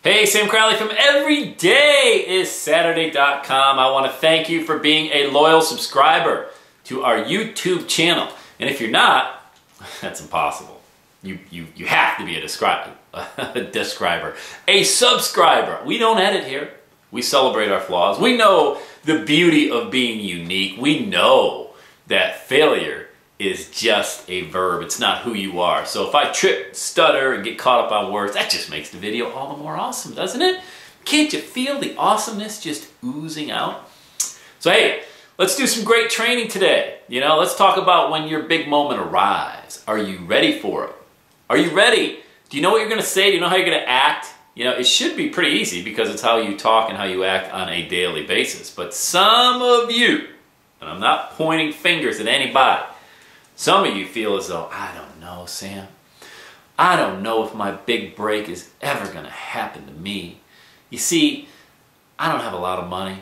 Hey, Sam Crowley from EveryDayIsSaturday.com. I want to thank you for being a loyal subscriber to our YouTube channel. And if you're not, that's impossible. You have to be a subscriber. We don't edit here. We celebrate our flaws. We know the beauty of being unique. We know that failure is just a verb. It's not who you are. So if I trip, stutter, and get caught up on words, that just makes the video all the more awesome, doesn't it? Can't you feel the awesomeness just oozing out? So hey, let's do some great training today. You know, let's talk about when your big moment arrives. Are you ready for it? Are you ready? Do you know what you're going to say? Do you know how you're going to act? You know, it should be pretty easy because it's how you talk and how you act on a daily basis. But some of you, and I'm not pointing fingers at anybody, some of you feel as though, I don't know, Sam. I don't know if my big break is ever going to happen to me. You see, I don't have a lot of money,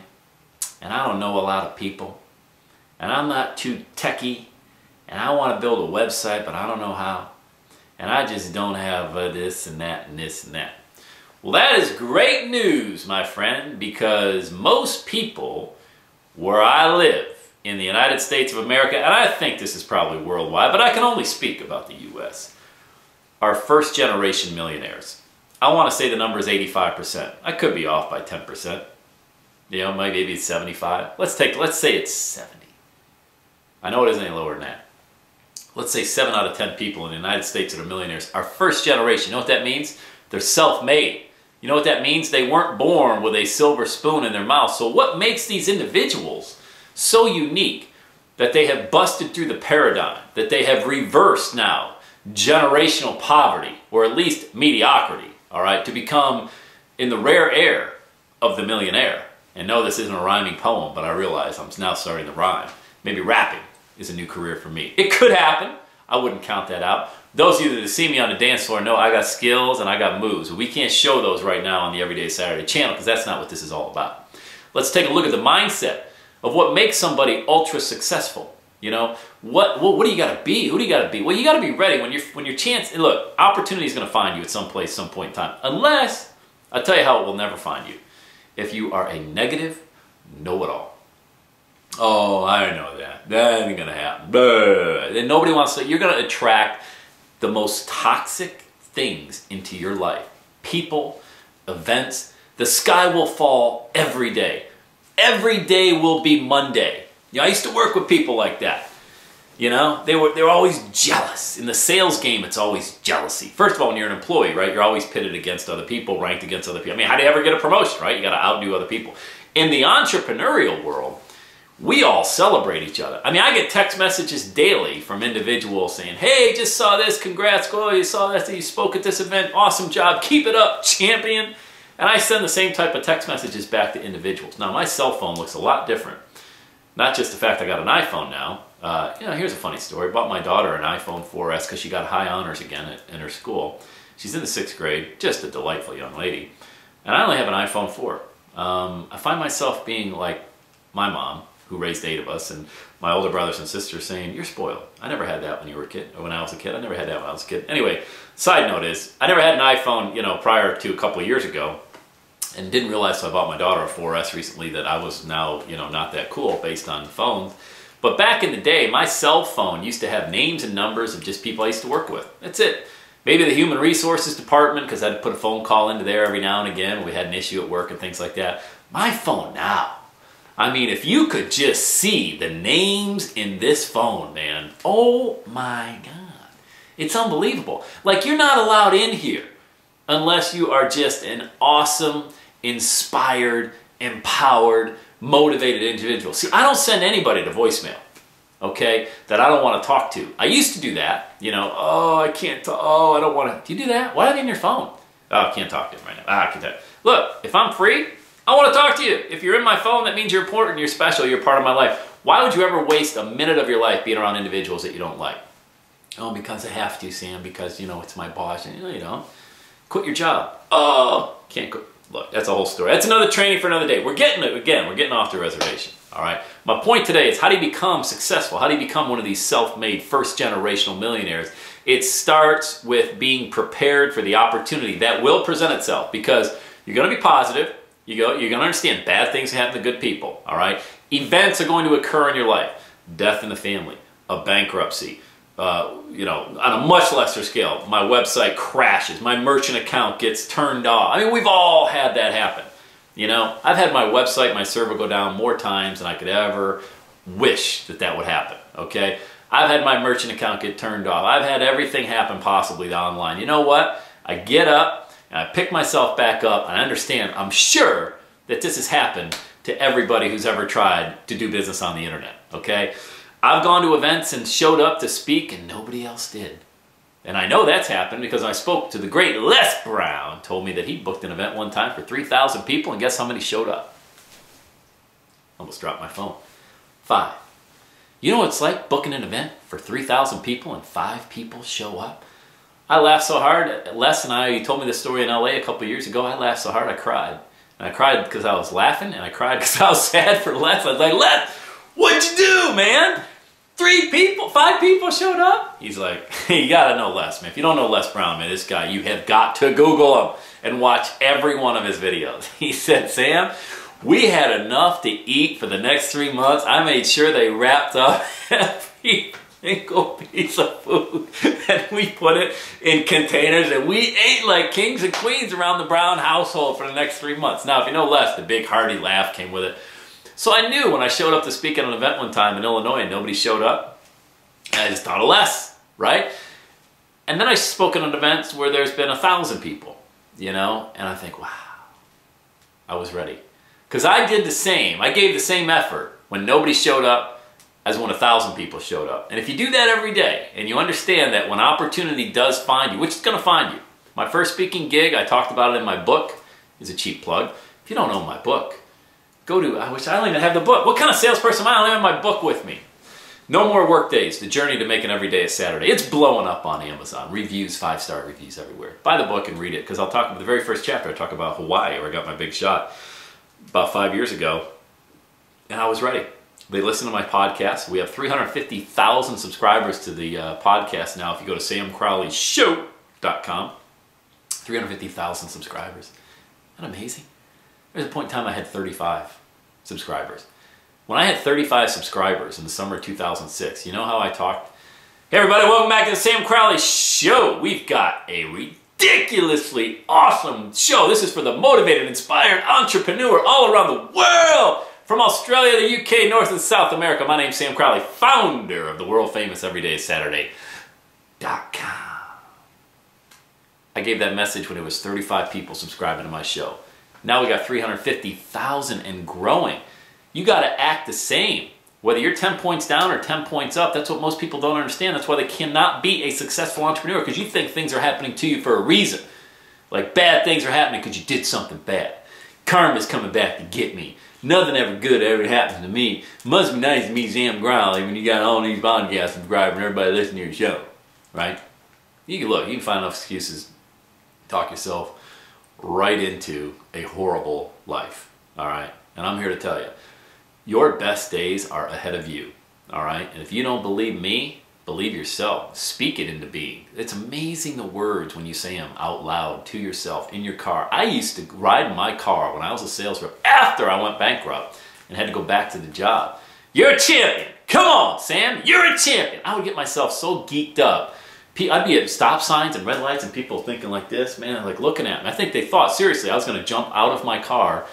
and I don't know a lot of people, and I'm not too techie, and I want to build a website, but I don't know how, and I just don't have this and that and this and that. Well, that is great news, my friend, because most people where I live in the United States of America, and I think this is probably worldwide, but I can only speak about the US, are first generation millionaires. I want to say the number is 85%. I could be off by 10%. You know, maybe it's 75. Let's say it's 70. I know it isn't any lower than that. Let's say 7 out of 10 people in the United States that are millionaires are first generation. You know what that means? They're self-made. You know what that means? They weren't born with a silver spoon in their mouth. So what makes these individuals so unique that they have busted through the paradigm, that they have reversed now generational poverty, or at least mediocrity, all right, to become in the rare air of the millionaire. And no, this isn't a rhyming poem, but I realize I'm now starting to rhyme. Maybe rapping is a new career for me. It could happen. I wouldn't count that out. Those of you that see me on the dance floor know I got skills and I got moves. We can't show those right now on the Everyday Saturday channel because that's not what this is all about. Let's take a look at the mindset of what makes somebody ultra successful. You know, what do you got to be? Who do you got to be? Well, you got to be ready when your chance. Look, opportunity is going to find you at some place, some point in time. Unless, I'll tell you how it will never find you. If you are a negative know-it-all. Oh, I know that. That ain't going to happen. Then nobody wants to. You're going to attract the most toxic things into your life. People, events. The sky will fall every day. Every day will be Monday. You know, I used to work with people like that. You know, they were always jealous. In the sales game, it's always jealousy. First of all, when you're an employee, right, you're always pitted against other people, ranked against other people. I mean, how do you ever get a promotion, right? You got to outdo other people. In the entrepreneurial world, we all celebrate each other. I mean, I get text messages daily from individuals saying, hey, just saw this, congrats, oh, you saw that, you spoke at this event, awesome job, keep it up, champion. And I send the same type of text messages back to individuals. Now, my cell phone looks a lot different. Not just the fact I got an iPhone now. You know, here's a funny story. I bought my daughter an iPhone 4S because she got high honors again in her school. She's in the 6th grade, just a delightful young lady. And I only have an iPhone 4. I find myself being like my mom, who raised 8 of us, and my older brothers and sisters saying, you're spoiled. I never had that when you were a kid, or when I was a kid. I never had that when I was a kid. Anyway, side note is, I never had an iPhone, you know, prior to a couple of years ago. And didn't realize, so I bought my daughter a 4S recently, that I was now, you know, not that cool based on phones. But back in the day, my cell phone used to have names and numbers of just people I used to work with. That's it. Maybe the human resources department, because I'd put a phone call into there every now and again. We had an issue at work and things like that. My phone now, I mean, if you could just see the names in this phone, man, oh my God. It's unbelievable. Like, you're not allowed in here unless you are just an awesome, inspired, empowered, motivated individual. See, I don't send anybody to voicemail, okay, that I don't want to talk to. I used to do that, you know, oh, I can't talk, oh, I don't want to. Do you do that? Why are they in your phone? Oh, I can't talk to them right now. I can't talk. Look, if I'm free, I want to talk to you. If you're in my phone, that means you're important, you're special, you're part of my life. Why would you ever waste a minute of your life being around individuals that you don't like? Oh, because I have to, Sam, because, you know, it's my boss. And, you don't. Quit your job. Oh, can't quit. Look, that's a whole story. That's another training for another day. We're getting it again. We're getting off the reservation. All right. My point today is, how do you become successful? How do you become one of these self-made first-generational millionaires? It starts with being prepared for the opportunity that will present itself, because You're going to be positive. You're going to understand bad things happen to good people, all right? Events are going to occur in your life. Death in the family, a bankruptcy, you know, on a much lesser scale. My website crashes. My merchant account gets turned off. I mean, we've all had that happen. You know, I've had my website, my server go down more times than I could ever wish that that would happen, okay? I've had my merchant account get turned off. I've had everything happen possibly online. You know what? I get up, and I pick myself back up, and I understand, I'm sure that this has happened to everybody who's ever tried to do business on the internet, okay? I've gone to events and showed up to speak, and nobody else did. And I know that's happened because I spoke to the great Les Brown, told me that he booked an event one time for 3,000 people, and guess how many showed up? Almost dropped my phone. 5. You know what it's like booking an event for 3,000 people and 5 people show up? I laughed so hard. Les and I, he told me this story in LA a couple years ago. I laughed so hard I cried. And I cried because I was laughing, and I cried because I was sad for Les. I was like, Les, what'd you do, man? 5 people showed up? He's like, hey, you gotta know Les, man. If you don't know Les Brown, man, this guy, you have got to Google him and watch every one of his videos. He said, Sam, we had enough to eat for the next 3 months. I made sure they wrapped up every single piece of food, and we put it in containers, and we ate like kings and queens around the Brown household for the next 3 months. Now, if you know Les, the big hearty laugh came with it. So I knew when I showed up to speak at an event one time in Illinois and nobody showed up, I just thought of Les, right? And then I spoke at events where there's been 1,000 people, you know, and I think, wow, I was ready. Because I did the same. I gave the same effort when nobody showed up as when 1,000 people showed up. And if you do that every day, and you understand that when opportunity does find you, which is going to find you. My first speaking gig, I talked about it in my book, is a cheap plug. If you don't own my book, go to, I wish I don't even have the book. What kind of salesperson am I? I don't have my book with me. No More Work Days, The Journey to Making Every Day a Saturday. It's blowing up on Amazon. Reviews, 5-star reviews everywhere. Buy the book and read it, because I'll talk about the very first chapter. I talk about Hawaii, where I got my big shot about 5 years ago, and I was ready. They listen to my podcast. We have 350,000 subscribers to the podcast now. If you go to samcrowleyshow.com, 350,000 subscribers. Isn't that amazing? There's a point in time I had 35 subscribers. When I had 35 subscribers in the summer of 2006, you know how I talked? Hey everybody, welcome back to the Sam Crowley Show. We've got a ridiculously awesome show. This is for the motivated, inspired entrepreneur all around the world. From Australia, the UK, North and South America, my name's Sam Crowley, founder of the world-famous EverydaySaturday.com. I gave that message when it was 35 people subscribing to my show. Now we got 350,000 and growing. You got to act the same. Whether you're 10 points down or 10 points up, that's what most people don't understand. That's why they cannot be a successful entrepreneur, because you think things are happening to you for a reason. Like bad things are happening because you did something bad. Karma's coming back to get me. Nothing ever good ever happens to me. Must be nice to meet Sam Crowley when you got all these podcasts subscribers and everybody listening to your show, right? You can look, you can find enough excuses, talk yourself right into a horrible life, all right? And I'm here to tell you, your best days are ahead of you, all right? And if you don't believe me, believe yourself. Speak it into being. It's amazing the words when you say them out loud to yourself in your car. I used to ride my car when I was a sales rep after I went bankrupt and had to go back to the job. You're a champion. Come on, Sam. You're a champion. I would get myself so geeked up. I'd be at stop signs and red lights and people thinking like this, man, like looking at me. I think they thought seriously I was going to jump out of my car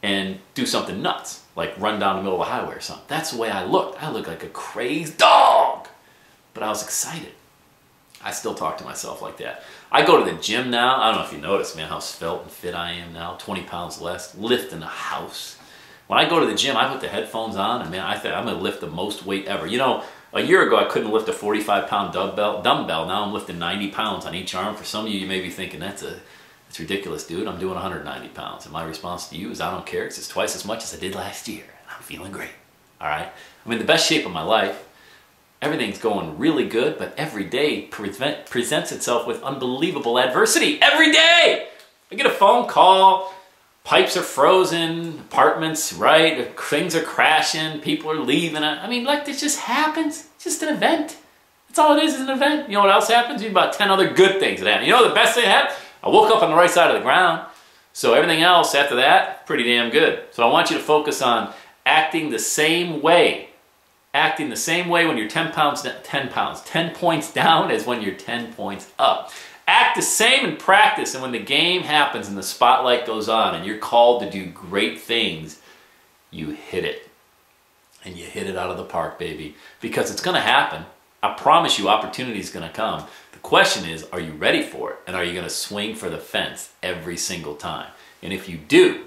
and do something nuts, like run down the middle of a highway or something. That's the way I looked. I looked like a crazed dog. But I was excited. I still talk to myself like that. I go to the gym now. I don't know if you noticed, man, how svelte and fit I am now. 20 pounds less, lifting a house. When I go to the gym, I put the headphones on, and man, I think I'm going to lift the most weight ever. You know, a year ago, I couldn't lift a 45-pound dumbbell. Now I'm lifting 90 pounds on each arm. For some of you, you may be thinking, that's ridiculous, dude. I'm doing 190 pounds. And my response to you is, I don't care, because it's twice as much as I did last year. And I'm feeling great, all right? I'm in the best shape of my life. Everything's going really good, but every day presents itself with unbelievable adversity. Every day! I get a phone call, pipes are frozen, apartments, right? Things are crashing, people are leaving. I mean, like, this just happens. It's just an event. That's all it is an event. You know what else happens? You have about 10 other good things that happen. You know the best thing that happened? I woke up on the right side of the ground. So everything else after that, pretty damn good. So I want you to focus on acting the same way. Acting the same way when you're 10 points down as when you're 10 points up. Act the same in practice, and when the game happens and the spotlight goes on and you're called to do great things, you hit it. And you hit it out of the park, baby. Because it's going to happen. I promise you, opportunity is going to come. The question is, are you ready for it? And are you going to swing for the fence every single time? And if you do,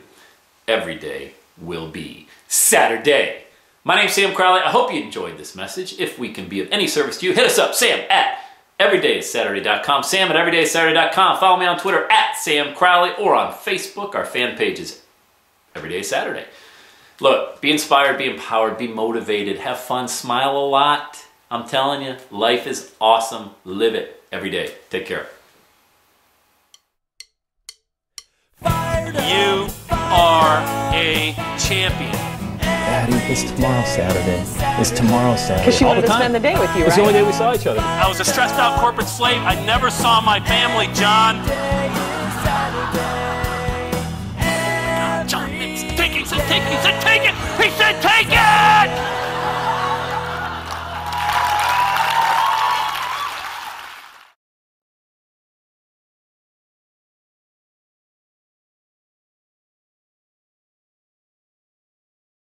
every day will be Saturday. My name's Sam Crowley. I hope you enjoyed this message. If we can be of any service to you, hit us up, Sam@everydaysaturday.com, Sam@everydaysaturday.com. Follow me on Twitter @SamCrowley, or on Facebook. Our fan page is Everyday Saturday. Look, be inspired, be empowered, be motivated, have fun, smile a lot. I'm telling you, life is awesome. Live it every day. Take care. You are a champion. Daddy, it's tomorrow Saturday. It's tomorrow Saturday. Because she wanted to spend the day with you, right? It's the only day we saw each other. I was a stressed out corporate slave. I never saw my family, John.